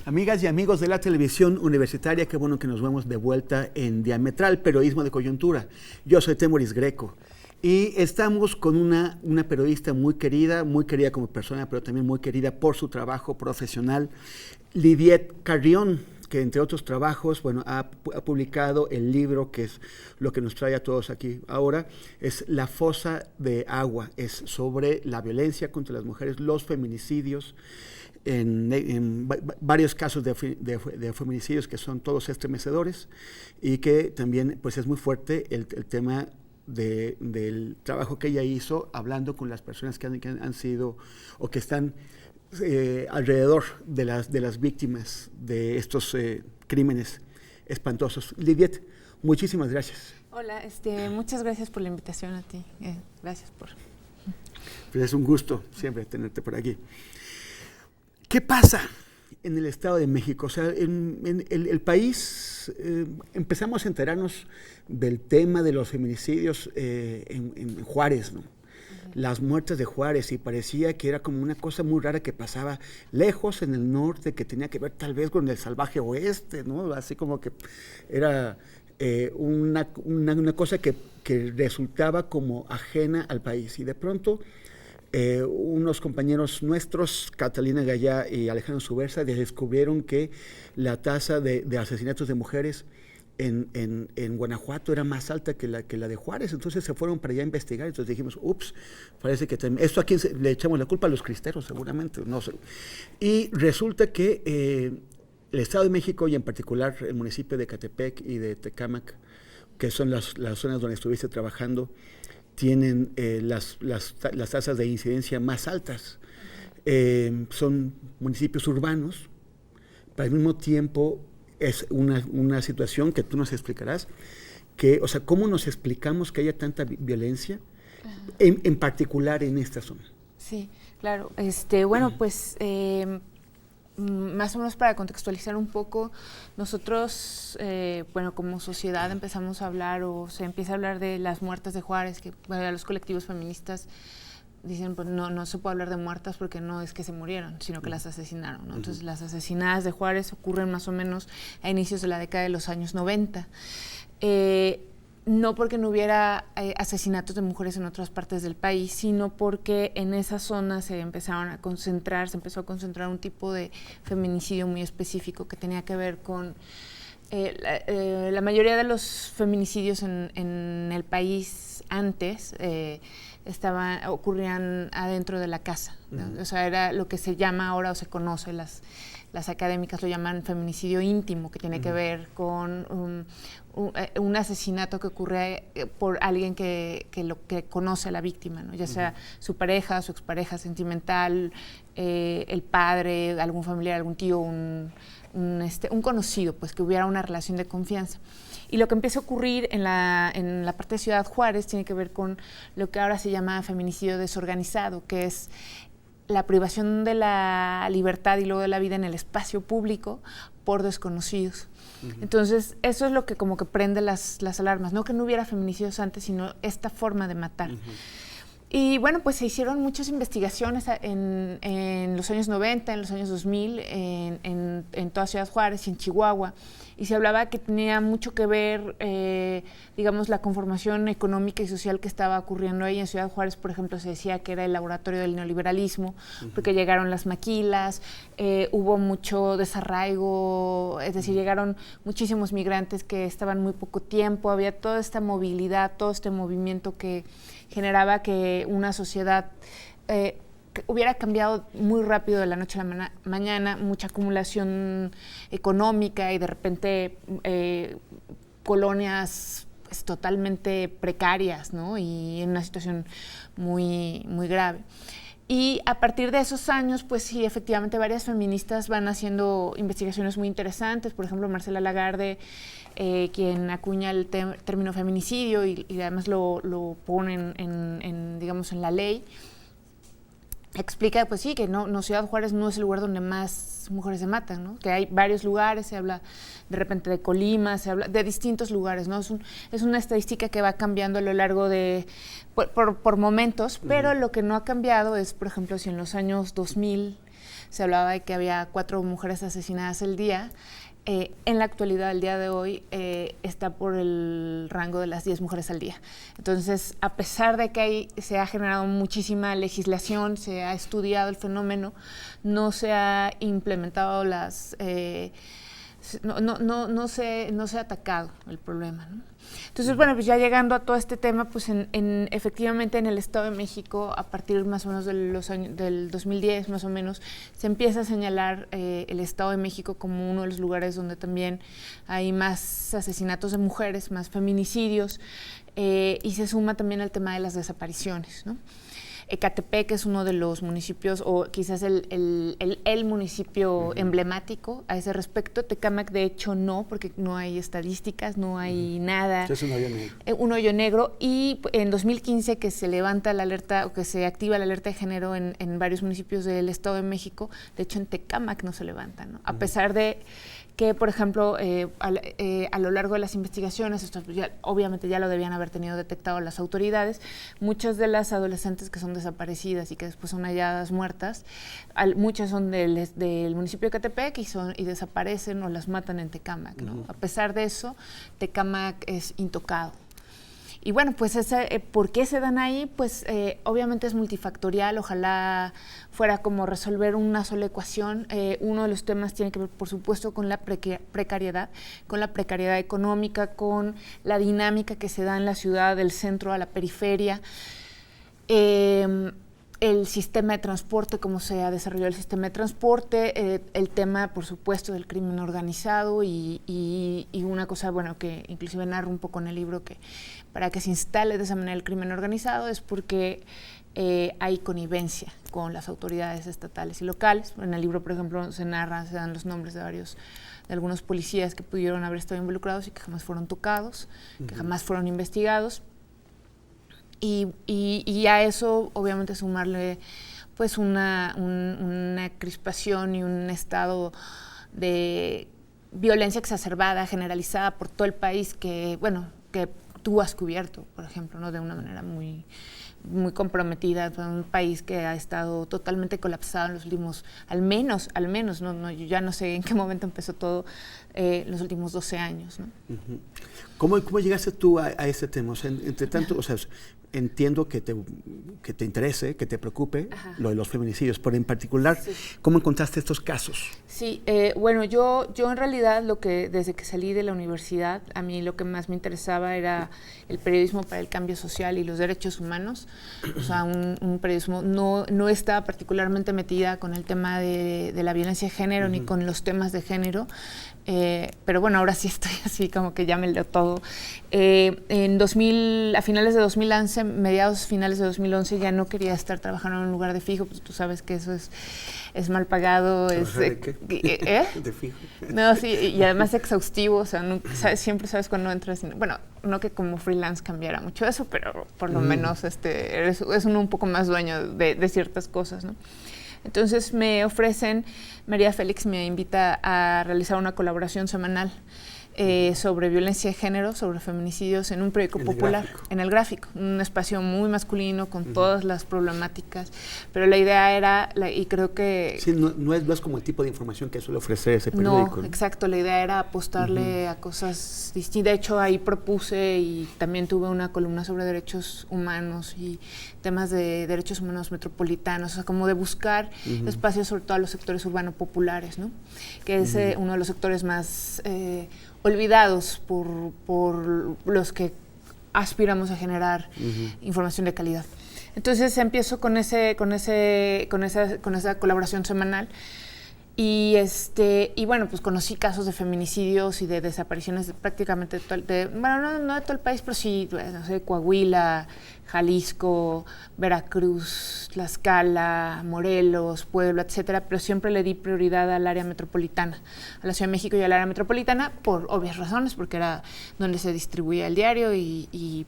Amigas y amigos de la televisión universitaria, qué bueno que nos vemos de vuelta en Diametral, periodismo de coyuntura. Yo soy Temoris Greco y estamos con una periodista muy querida como persona, pero también muy querida por su trabajo profesional, Lidiet Carrión, que entre otros trabajos, bueno, ha publicado el libro que es lo que nos trae a todos aquí ahora, es La fosa de agua, es sobre la violencia contra las mujeres, los feminicidios, en varios casos de feminicidios que son todos estremecedores y que también pues es muy fuerte el tema del trabajo que ella hizo hablando con las personas que han sido o que están alrededor de las víctimas de estos crímenes espantosos. Lidiet, muchísimas gracias. Hola, muchas gracias por la invitación a ti. Gracias por... Pues es un gusto siempre tenerte por aquí. ¿Qué pasa en el Estado de México? O sea, en el país empezamos a enterarnos del tema de los feminicidios en Juárez, ¿no? Las muertes de Juárez, y parecía que era como una cosa muy rara que pasaba lejos en el norte, que tenía que ver tal vez con el salvaje oeste, ¿no? Así como que era una cosa que resultaba como ajena al país. Y de pronto unos compañeros nuestros, Catalina Gallá y Alejandro Subersa, descubrieron que la tasa de asesinatos de mujeres en Guanajuato era más alta que la de Juárez. Entonces se fueron para allá a investigar. Entonces dijimos, ups, parece que esto a quién le echamos la culpa, a los cristeros seguramente, no sé. Y resulta que el Estado de México y en particular el municipio de Ecatepec y de Tecámac, que son las zonas donde estuviste trabajando, tienen las tasas de incidencia más altas. Son municipios urbanos, pero al mismo tiempo es una situación que tú nos explicarás, o sea, ¿cómo nos explicamos que haya tanta violencia, en particular en esta zona? Sí, claro. Bueno, pues más o menos para contextualizar un poco, nosotros, bueno, como sociedad empezamos a hablar o se empieza a hablar de las muertes de Juárez, que bueno, los colectivos feministas dicen, pues no se puede hablar de muertas porque no es que se murieron, sino que las asesinaron, ¿no? Entonces las asesinadas de Juárez ocurren más o menos a inicios de la década de los años 90. No porque no hubiera asesinatos de mujeres en otras partes del país, sino porque en esa zona se empezó a concentrar un tipo de feminicidio muy específico que tenía que ver con la mayoría de los feminicidios en el país antes ocurrían adentro de la casa, ¿no? O sea, era lo que se llama ahora o se conoce, las académicas lo llaman feminicidio íntimo, que tiene que ver con un asesinato que ocurre por alguien que conoce a la víctima, ¿no? Ya sea su pareja, su expareja sentimental, el padre, algún familiar, algún tío, un conocido, pues que hubiera una relación de confianza. Y lo que empieza a ocurrir en la parte de Ciudad Juárez tiene que ver con lo que ahora se llama feminicidio desorganizado, que es la privación de la libertad y luego de la vida en el espacio público por desconocidos. Entonces, eso es lo que como que prende las alarmas, no que no hubiera feminicidios antes, sino esta forma de matar. Y bueno, pues se hicieron muchas investigaciones en los años 90, en los años 2000, en toda Ciudad Juárez y en Chihuahua, y se hablaba que tenía mucho que ver, digamos, la conformación económica y social que estaba ocurriendo ahí. En Ciudad Juárez, por ejemplo, se decía que era el laboratorio del neoliberalismo, porque llegaron las maquilas, hubo mucho desarraigo, es decir, llegaron muchísimos migrantes que estaban muy poco tiempo, había toda esta movilidad, todo este movimiento que generaba que una sociedad que hubiera cambiado muy rápido de la noche a la mañana, mucha acumulación económica y de repente colonias pues, totalmente precarias, ¿no? Y en una situación muy, muy grave. Y a partir de esos años, pues sí, efectivamente varias feministas van haciendo investigaciones muy interesantes. Por ejemplo, Marcela Lagarde, quien acuña el término feminicidio y además lo pone digamos, en la ley, explica, pues sí, que no Ciudad Juárez no es el lugar donde más mujeres se matan, ¿no? Que hay varios lugares, se habla de repente de Colima, se habla de distintos lugares, ¿no? Es una estadística que va cambiando a lo largo de, por momentos, pero lo que no ha cambiado es, por ejemplo, si en los años 2000 se hablaba de que había 4 mujeres asesinadas al día. En la actualidad, el día de hoy, está por el rango de las 10 mujeres al día. Entonces, a pesar de que se ha generado muchísima legislación, se ha estudiado el fenómeno, no se ha implementado no se ha atacado el problema, ¿no? Entonces, bueno, pues ya llegando a todo este tema, pues efectivamente en el Estado de México, a partir más o menos del 2010, más o menos, se empieza a señalar el Estado de México como uno de los lugares donde también hay más asesinatos de mujeres, más feminicidios, y se suma también el tema de las desapariciones, ¿no? Ecatepec es uno de los municipios, o quizás el municipio emblemático a ese respecto. Tecámac, de hecho, no, porque no hay estadísticas, no hay nada. Es un hoyo negro. Un hoyo negro. Y en 2015, que se levanta la alerta, o que se activa la alerta de género en varios municipios del Estado de México, de hecho, en Tecámac no se levanta, ¿no? A pesar de que, por ejemplo, a lo largo de las investigaciones, esto obviamente ya lo debían haber tenido detectado las autoridades, muchas de las adolescentes que son desaparecidas y que después son halladas muertas, muchas son del municipio de Ecatepec y desaparecen o las matan en Tecámac, ¿no? A pesar de eso, Tecámac es intocado. Y bueno, pues ¿por qué se dan ahí? Pues obviamente es multifactorial, ojalá fuera como resolver una sola ecuación. Uno de los temas tiene que ver, por supuesto, con la precariedad económica, con la dinámica que se da en la ciudad, del centro a la periferia. El sistema de transporte, cómo se ha desarrollado el sistema de transporte, el tema, por supuesto, del crimen organizado y una cosa, bueno, que inclusive narro un poco en el libro, que para que se instale de esa manera el crimen organizado es porque hay connivencia con las autoridades estatales y locales. En el libro, por ejemplo, se dan los nombres de algunos policías que pudieron haber estado involucrados y que jamás fueron tocados, que jamás fueron investigados. Y a eso, obviamente, sumarle pues una crispación y un estado de violencia exacerbada, generalizada por todo el país, que tú has cubierto, por ejemplo, ¿no? De una manera muy, muy comprometida, un país que ha estado totalmente colapsado en los últimos, al menos, yo ya no sé en qué momento empezó todo, los últimos 12 años, ¿no? Uh-huh. ¿Cómo llegaste tú a ese tema? O sea, entre tanto, o sea, entiendo que te interese, que te preocupe lo de los feminicidios, pero en particular, sí. ¿Cómo encontraste estos casos? Sí, bueno, yo en realidad desde que salí de la universidad, a mí lo que más me interesaba era el periodismo para el cambio social y los derechos humanos. O sea, un periodismo, no estaba particularmente metida con el tema de la violencia de género ni con los temas de género. Pero bueno, ahora sí estoy así como que ya me leo todo. A finales de 2011, mediados finales de 2011, ya no quería estar trabajando en un lugar de fijo, pues tú sabes que eso es mal pagado. ¿De qué? ¿De fijo? No, sí, y además exhaustivo, o sea, siempre sabes cuando entras. Bueno, no que como freelance cambiara mucho eso, pero por lo menos es uno un poco más dueño de ciertas cosas, ¿no? Entonces María Félix me invita a realizar una colaboración semanal sobre violencia de género, sobre feminicidios en un periódico popular, en El Gráfico, un espacio muy masculino con todas las problemáticas, pero la idea era, y creo que... Sí, no es como el tipo de información que suele ofrecer ese periódico. No, exacto, la idea era apostarle a cosas distintas. De hecho, ahí propuse y también tuve una columna sobre derechos humanos y temas de derechos humanos metropolitanos, o sea, como de buscar espacios sobre todo a los sectores urbanos populares, ¿no? Que es uno de los sectores más olvidados por los que aspiramos a generar información de calidad. Entonces empiezo con esa colaboración semanal y bueno, pues conocí casos de feminicidios y de desapariciones prácticamente no de todo el país, pero sí, no sé, Coahuila, Jalisco, Veracruz, Tlaxcala, Morelos, Puebla, etcétera, pero siempre le di prioridad al área metropolitana, a la Ciudad de México y al área metropolitana, por obvias razones, porque era donde se distribuía el diario y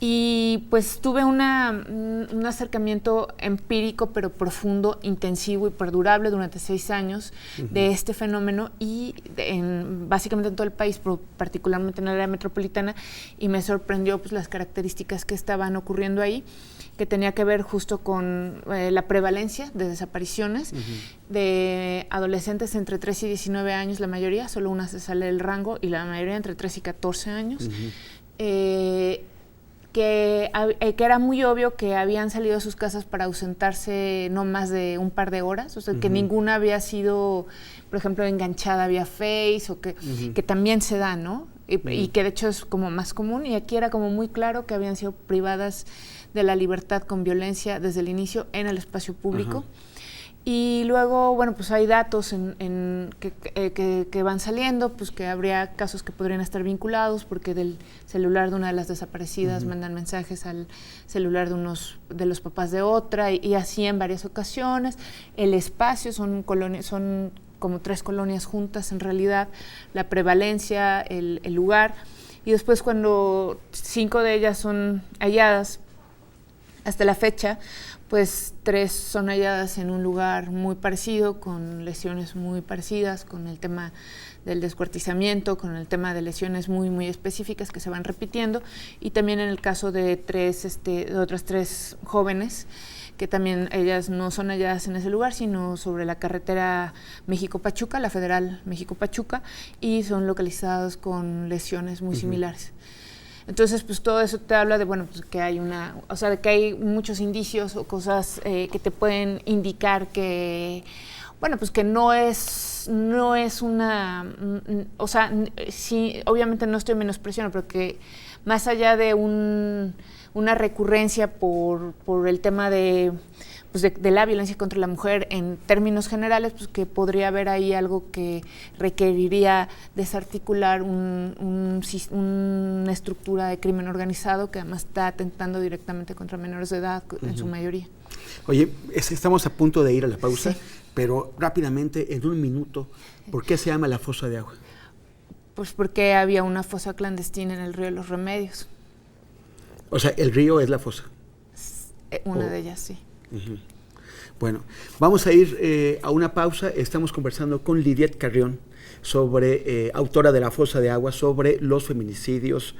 Y pues tuve un acercamiento empírico, pero profundo, intensivo y perdurable durante 6 años de este fenómeno y básicamente en todo el país, pero particularmente en el área metropolitana, y me sorprendió pues las características que estaban ocurriendo ahí, que tenía que ver justo con la prevalencia de desapariciones de adolescentes entre 3 y 19 años, la mayoría, solo una se sale del rango, y la mayoría entre 3 y 14 años. Que era muy obvio que habían salido de sus casas para ausentarse no más de un par de horas, o sea, que ninguna había sido, por ejemplo, enganchada vía Face, o que también se da, ¿no? Y que de hecho es como más común, y aquí era como muy claro que habían sido privadas de la libertad con violencia desde el inicio en el espacio público. Y luego, bueno, pues hay datos que van saliendo, pues que habría casos que podrían estar vinculados, porque del celular de una de las desaparecidas mandan mensajes al celular de los papás de otra, y así en varias ocasiones. El espacio son como 3 colonias juntas en realidad, la prevalencia, el lugar, y después cuando 5 de ellas son halladas, hasta la fecha, pues 3 son halladas en un lugar muy parecido, con lesiones muy parecidas, con el tema del descuartizamiento, con el tema de lesiones muy, muy específicas que se van repitiendo, y también en el caso de otras 3 jóvenes, que también ellas no son halladas en ese lugar, sino sobre la carretera México-Pachuca, la federal México-Pachuca, y son localizadas con lesiones muy similares. Entonces, pues todo eso te habla de, bueno, pues que hay de que hay muchos indicios o cosas que te pueden indicar que, bueno, pues que no es una, o sea, sí, obviamente no estoy menospreciando, pero que más allá de una recurrencia por el tema de la violencia contra la mujer en términos generales, pues que podría haber ahí algo que requeriría desarticular una estructura de crimen organizado que además está atentando directamente contra menores de edad en su mayoría. Oye, estamos a punto de ir a la pausa, sí, pero rápidamente, en un minuto, ¿por qué se llama la fosa de agua? Pues porque había una fosa clandestina en el río de los Remedios. O sea, el río es la fosa. Una de ellas, sí. Bueno, vamos a ir a una pausa. Estamos conversando con Lidiet Carrión, autora de La Fosa de Agua, sobre los feminicidios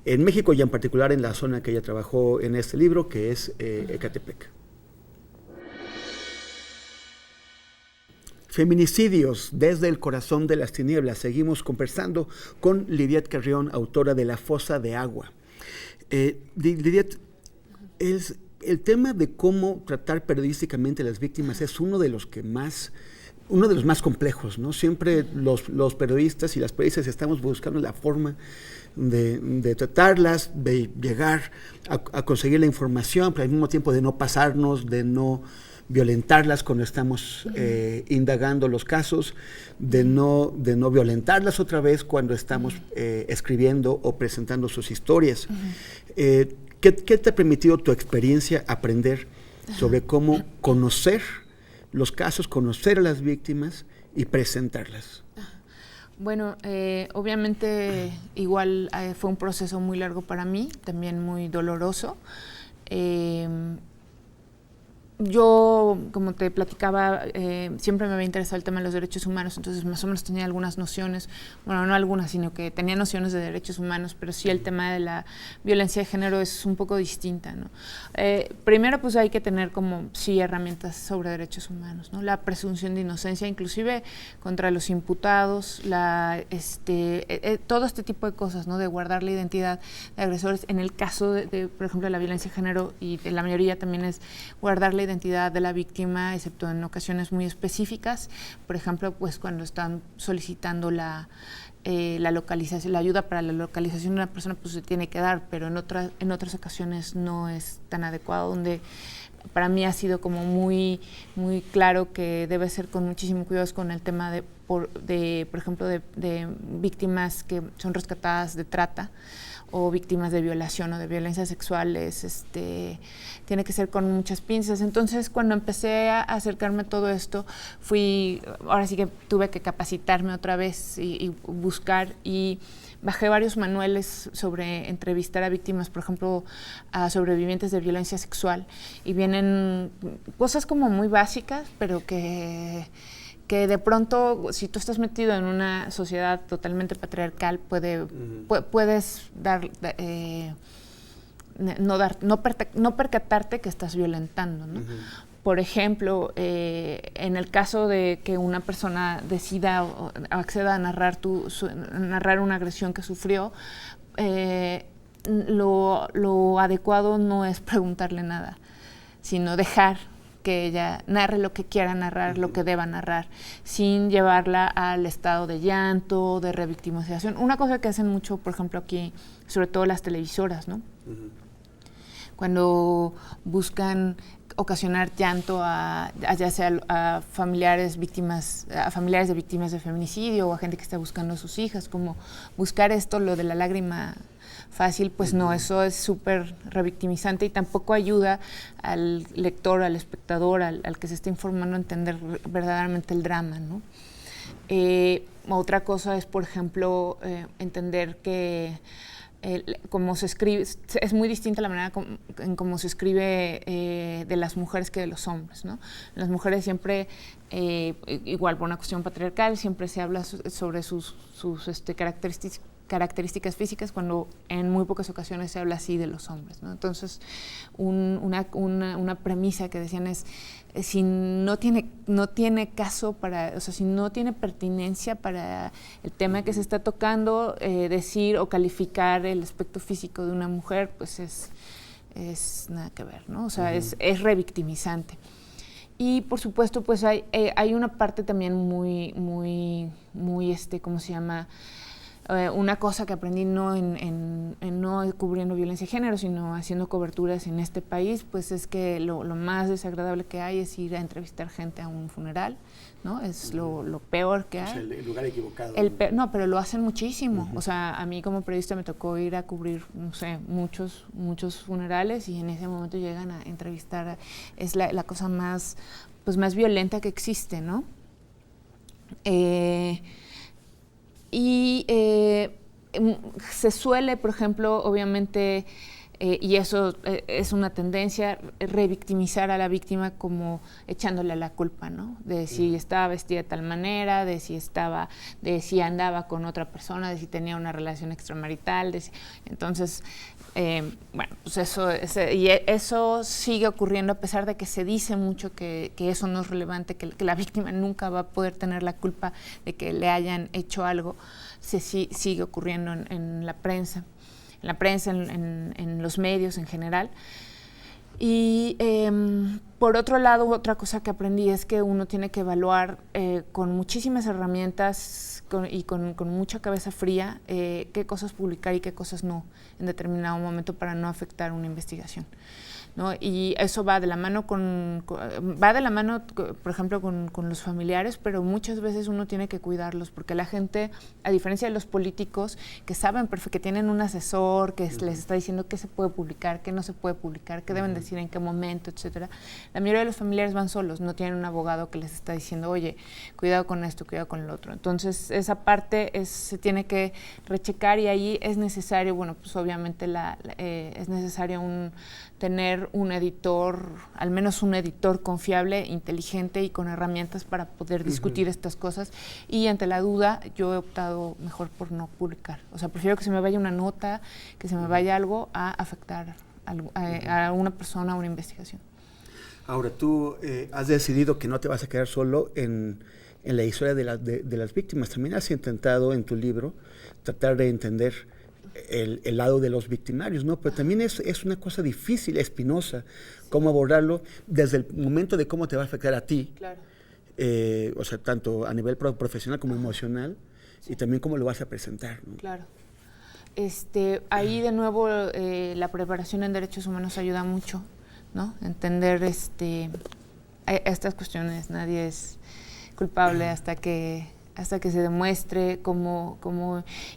en México y en particular en la zona que ella trabajó en este libro, que es Ecatepec. Feminicidios desde el corazón de las tinieblas. Seguimos conversando con Lidiet Carrión, autora de La Fosa de Agua. Lidiet, el tema de cómo tratar periodísticamente a las víctimas es uno de los más complejos, ¿no? Siempre los periodistas y las periodistas estamos buscando la forma de tratarlas, de llegar a conseguir la información, pero al mismo tiempo de no pasarnos, de no violentarlas cuando estamos indagando los casos, de no violentarlas otra vez cuando estamos escribiendo o presentando sus historias. ¿Qué te ha permitido tu experiencia aprender sobre cómo conocer los casos, conocer a las víctimas y presentarlas? Bueno, obviamente igual fue un proceso muy largo para mí, también muy doloroso. Yo, como te platicaba, siempre me había interesado el tema de los derechos humanos, entonces más o menos tenía algunas nociones, bueno, no algunas, sino que tenía nociones de derechos humanos, pero sí el tema de la violencia de género es un poco distinta, ¿no? Primero, pues hay que tener como, sí, herramientas sobre derechos humanos, ¿no? La presunción de inocencia, inclusive contra los imputados, todo este tipo de cosas, ¿no? De guardar la identidad de agresores. En el caso por ejemplo, de la violencia de género, y de la mayoría también es guardar la identidad de la víctima, excepto en ocasiones muy específicas, por ejemplo, pues cuando están solicitando la localización, la ayuda para la localización de una persona, pues se tiene que dar, pero en otras ocasiones no es tan adecuado, donde para mí ha sido como muy, muy claro que debe ser con muchísimo cuidado con el tema por ejemplo, de víctimas que son rescatadas de trata, o víctimas de violación o de violencia sexual, tiene que ser con muchas pinzas. Entonces, cuando empecé a acercarme a todo esto, ahora sí que tuve que capacitarme otra vez y buscar, y bajé varios manuales sobre entrevistar a víctimas, por ejemplo, a sobrevivientes de violencia sexual, y vienen cosas como muy básicas, pero que de pronto, si tú estás metido en una sociedad totalmente patriarcal, puedes no percatarte que estás violentando, ¿no? Por ejemplo, en el caso de que una persona decida o acceda a narrar una agresión que sufrió, lo adecuado no es preguntarle nada, sino dejar que ella narre lo que quiera narrar, lo que deba narrar, sin llevarla al estado de llanto, de revictimización. Una cosa que hacen mucho, por ejemplo, aquí, sobre todo las televisoras, ¿no? Cuando buscan ocasionar llanto ya sea a familiares de víctimas de feminicidio, o a gente que está buscando a sus hijas, como buscar lo de la lágrima fácil, pues no, eso es súper revictimizante y tampoco ayuda al lector, al espectador, al que se está informando, a entender verdaderamente el drama, ¿no? Otra cosa es, por ejemplo, entender que como se escribe, es muy distinta la manera en cómo se escribe de las mujeres que de los hombres, ¿no? Las mujeres siempre, igual por una cuestión patriarcal, siempre se habla sobre sus características físicas, cuando en muy pocas ocasiones se habla así de los hombres, ¿no? Entonces, una premisa que decían es, si no tiene caso si no tiene pertinencia para el tema que se está tocando, decir o calificar el aspecto físico de una mujer, pues es nada que ver, ¿no? O sea, es revictimizante. Y por supuesto, pues hay una parte también muy, ¿cómo se llama? Una cosa que aprendí no cubriendo violencia de género, sino haciendo coberturas en este país, pues es que lo más desagradable que hay es ir a entrevistar gente a un funeral, ¿no? Es lo peor que hay. O sea, el lugar equivocado. No, pero lo hacen muchísimo. O sea, a mí como periodista me tocó ir a cubrir, no sé, muchos funerales, y en ese momento llegan a entrevistar. Es la cosa más violenta que existe, ¿no? Y se suele, por ejemplo, obviamente, y eso es una tendencia, revictimizar a la víctima como echándole la culpa, ¿no? De si estaba vestida de tal manera, de si andaba con otra persona, de si tenía una relación extramarital, entonces, bueno, pues eso sigue ocurriendo, a pesar de que se dice mucho que eso no es relevante, que la víctima nunca va a poder tener la culpa de que le hayan hecho algo. Sigue ocurriendo en la prensa, en los medios en general. Y por otro lado, otra cosa que aprendí es que uno tiene que evaluar con muchísimas herramientas y con mucha cabeza fría qué cosas publicar y qué cosas no en determinado momento, para no afectar una investigación, ¿no? Y eso va de la mano, por ejemplo, con los familiares, pero muchas veces uno tiene que cuidarlos, porque la gente, a diferencia de los políticos, que saben que tienen un asesor que les está diciendo qué se puede publicar, qué no se puede publicar, qué deben decir en qué momento, etcétera, la mayoría de los familiares van solos, no tienen un abogado que les está diciendo, oye, cuidado con esto, cuidado con lo otro. Entonces, esa parte se tiene que rechecar, y ahí es necesario, bueno, pues obviamente es necesario tener un editor, al menos un editor confiable, inteligente y con herramientas para poder discutir estas cosas. Y ante la duda, yo he optado mejor por no publicar. O sea, prefiero que se me vaya una nota, que se me vaya algo, a afectar a una persona, a una investigación. Ahora, tú has decidido que no te vas a quedar solo en la historia de las víctimas. También has intentado en tu libro tratar de entender el lado de los victimarios, ¿no? Pero también es una cosa difícil, espinosa, cómo abordarlo desde el momento de cómo te va a afectar a ti. Claro. O sea, tanto a nivel profesional como emocional, y también cómo lo vas a presentar, ¿no? Claro. Ahí de nuevo la preparación en derechos humanos ayuda mucho, ¿no? Entender estas cuestiones. Nadie es culpable hasta que hasta que se demuestre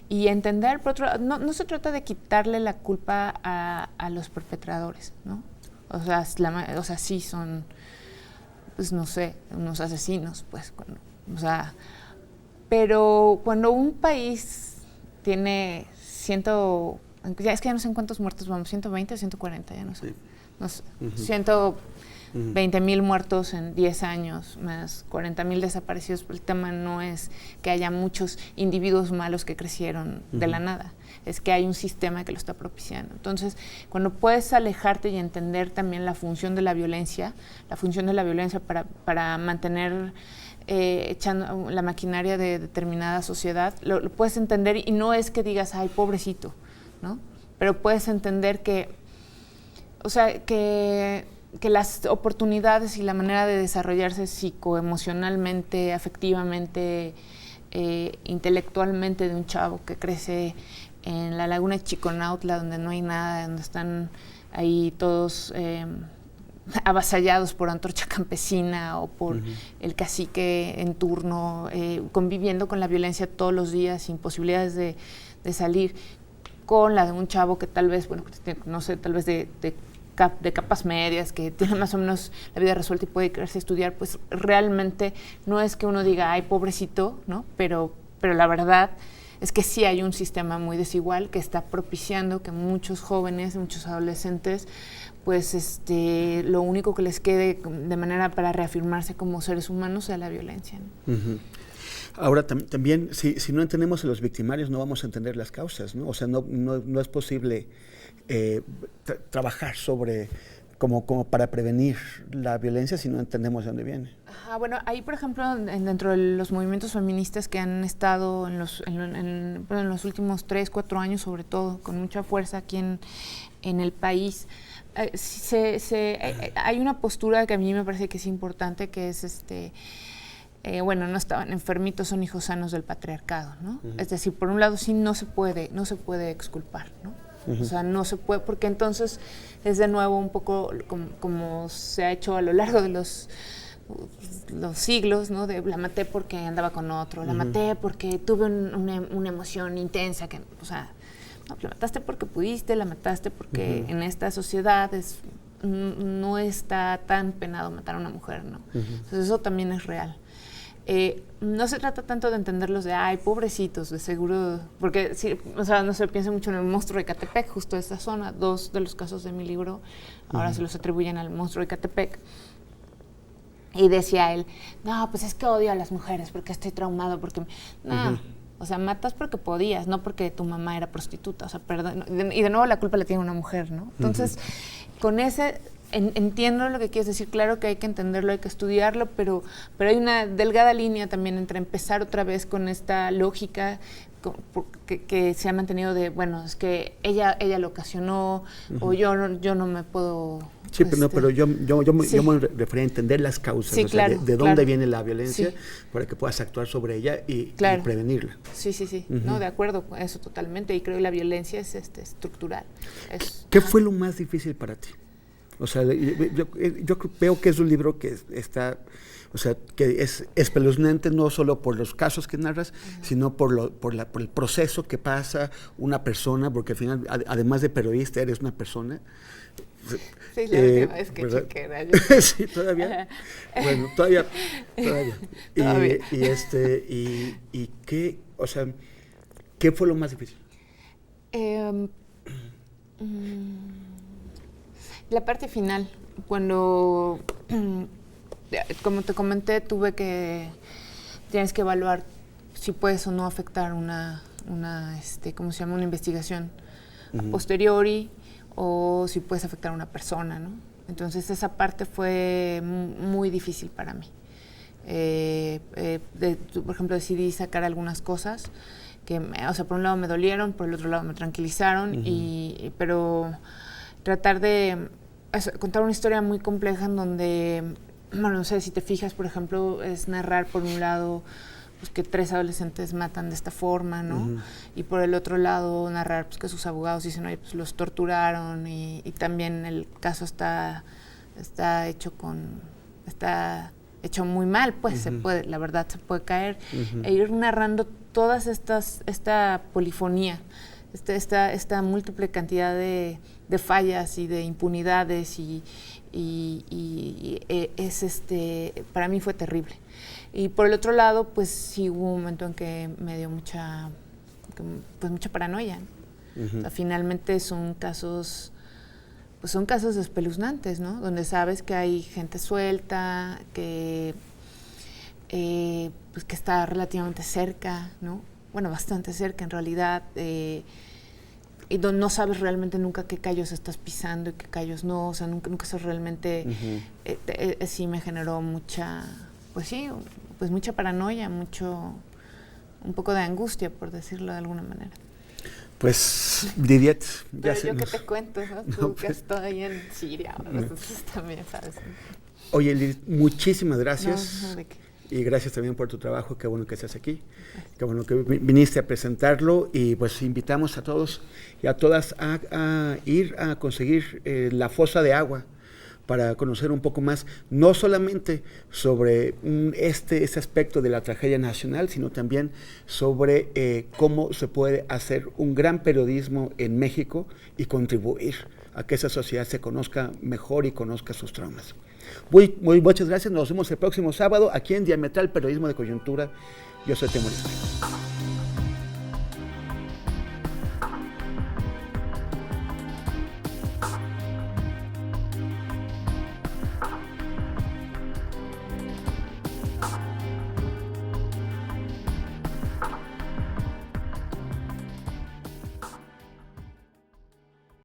y entender, por otro lado, no se trata de quitarle la culpa a los perpetradores, ¿no? O sea, sí son, pues no sé, unos asesinos, pues, pero cuando un país tiene es que ya no sé en cuántos muertos vamos, 120 o 140, ya no sé. Sí. No sé, 120,000 muertos en 10 años, más 40,000 desaparecidos. El tema no es que haya muchos individuos malos que crecieron de la nada, es que hay un sistema que lo está propiciando. Entonces, cuando puedes alejarte y entender también la función de la violencia para mantener echando la maquinaria de determinada sociedad, lo puedes entender, y no es que digas, ay, pobrecito, ¿no? Pero puedes entender que las oportunidades y la manera de desarrollarse psicoemocionalmente, afectivamente, intelectualmente de un chavo que crece en la laguna de Chiconautla, donde no hay nada, donde están ahí todos avasallados por Antorcha Campesina o por el cacique en turno, conviviendo con la violencia todos los días, sin posibilidades de salir, con la de un chavo que tal vez, no sé, tal vez de capas medias, que tiene más o menos la vida resuelta y puede quererse estudiar, pues realmente no es que uno diga, ay, pobrecito, ¿no? Pero la verdad es que sí hay un sistema muy desigual que está propiciando que muchos jóvenes, muchos adolescentes, pues lo único que les quede de manera para reafirmarse como seres humanos sea la violencia, ¿no? Ahora, también, si no entendemos a los victimarios, no vamos a entender las causas, ¿no? O sea, no es posible trabajar sobre como para prevenir la violencia si no entendemos de dónde viene. Ajá, bueno, ahí, por ejemplo, dentro de los movimientos feministas que han estado en los últimos 3, 4 años, sobre todo, con mucha fuerza aquí en el país, hay una postura que a mí me parece que es importante, que es no estaban enfermitos, son hijos sanos del patriarcado, ¿no? Es decir, por un lado sí no se puede exculpar, ¿no? O sea, no se puede, porque entonces es de nuevo un poco como se ha hecho a lo largo de los siglos, ¿no? De la maté porque andaba con otro, la maté porque tuve una emoción intensa, no, la mataste porque pudiste, la mataste porque en esta sociedad no está tan penado matar a una mujer, ¿no? Entonces eso también es real. No se trata tanto de entenderlos de, ay, pobrecitos, de seguro, porque, sí, o sea, no se piensa mucho en el monstruo de Ecatepec, justo esta zona. 2 de los casos de mi libro ahora se los atribuyen al monstruo de Ecatepec. Y decía él, no, pues es que odio a las mujeres porque estoy traumado, porque... No, o sea, matas porque podías, no porque tu mamá era prostituta, o sea, perdón. Y de nuevo la culpa la tiene una mujer, ¿no? Entonces, con ese... Entiendo lo que quieres decir, claro que hay que entenderlo, hay que estudiarlo, pero hay una delgada línea también entre empezar otra vez con esta lógica que se ha mantenido de, bueno, es que ella lo ocasionó, o yo no me puedo... Sí, pero yo me refería a entender las causas, sí, o sea, claro, de dónde viene la violencia, para que puedas actuar sobre ella y prevenirla. Sí, no, de acuerdo con eso totalmente, y creo que la violencia es estructural. ¿Qué fue lo más difícil para ti? O sea, yo veo que es un libro que está, o sea, que es espeluznante no solo por los casos que narras, sino por el proceso que pasa una persona, porque al final, además de periodista, eres una persona. Sí, la última vez que chequé era yo. Sí, todavía. Bueno, todavía. Y qué, o sea, ¿qué fue lo más difícil? La parte final, cuando, como te comenté, tienes que evaluar si puedes o no afectar una ¿cómo se llama? Una investigación a posteriori, o si puedes afectar a una persona, ¿no? Entonces esa parte fue muy difícil para mí. Por ejemplo, decidí sacar algunas cosas que, por un lado me dolieron, por el otro lado me tranquilizaron, pero tratar de contar una historia muy compleja en donde, bueno, no sé, si te fijas, por ejemplo, es narrar por un lado pues, que 3 adolescentes matan de esta forma, ¿no? Y por el otro lado narrar pues, que sus abogados dicen, oye, pues los torturaron, y también el caso está hecho está hecho muy mal, pues se puede, la verdad se puede caer, e ir narrando todas esta polifonía, esta múltiple cantidad de fallas y de impunidades y para mí fue terrible. Y por el otro lado, pues sí hubo un momento en que me dio mucha paranoia, ¿no? O sea, finalmente son casos espeluznantes, ¿no? Donde sabes que hay gente suelta, que pues que está relativamente cerca, ¿no? Bueno, bastante cerca en realidad, y donde no sabes realmente nunca qué callos estás pisando y qué callos no, o sea, nunca eso realmente, sí me generó mucha paranoia, un poco de angustia, por decirlo de alguna manera. Pues, Lidiet, ya sé. Yo que te cuento, ¿no? Tú que estoy en Siria, entonces también sabes. Oye, Lidiet, muchísimas gracias. No, ¿de qué? Y gracias también por tu trabajo, qué bueno que estás aquí, qué bueno que viniste a presentarlo, y pues invitamos a todos y a todas a ir a conseguir la fosa de agua para conocer un poco más, no solamente sobre este aspecto de la tragedia nacional, sino también sobre cómo se puede hacer un gran periodismo en México y contribuir a que esa sociedad se conozca mejor y conozca sus traumas. Muchas gracias, nos vemos el próximo sábado aquí en Diametral Periodismo de Coyuntura. Yo soy Temorisco.